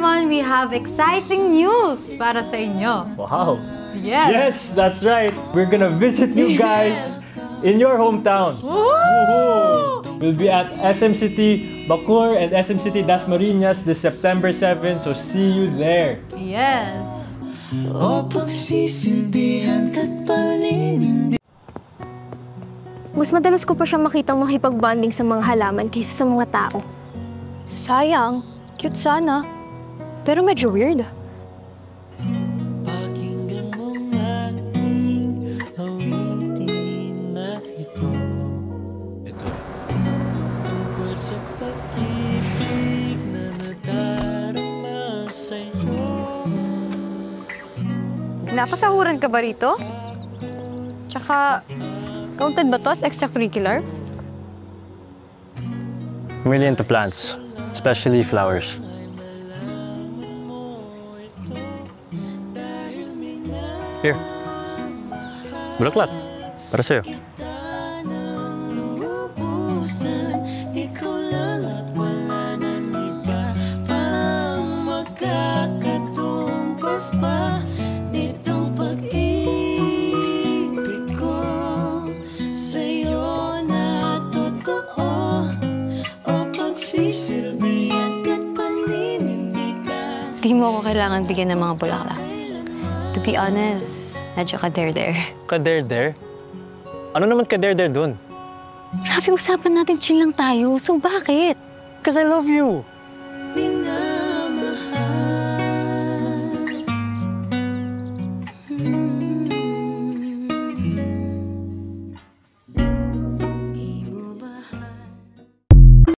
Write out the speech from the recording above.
everyone, we have exciting news para sa inyo. Wow. Yes. Yes, that's right. We're gonna visit you guys in your hometown. Woohoo! We'll be at SM City Bacoor and SM City Dasmariñas this September 7, so see you there. Yes. Mas madalas ko pa siya makitang makipag-bonding sa mga halaman kaysa sa mga tao. Sayang. Cute sana. Pero medyo weird. Pakinggan mong aking awitin na ito. Tungkol sa pag-ibig na nadarama sa'yo. Napasahuran ka ba rito? Tsaka, counted ba to as extracurricular? I'm really into plants, especially flowers. Here. Bulaklak. Para sa'yo. Ikaw lang at wala nang iba pang makakatumpas pa nitong pag-ibig ko sa'yo na totoo o pagsisilbihan ka't paninindigan. Di mo ako kailangan bigyan ng mga bulaklak. To be honest, medyo ka-there-there. Kader-der? Ano naman kader-der dun? Grabe, usapan natin chill lang tayo. So bakit? Because I love you.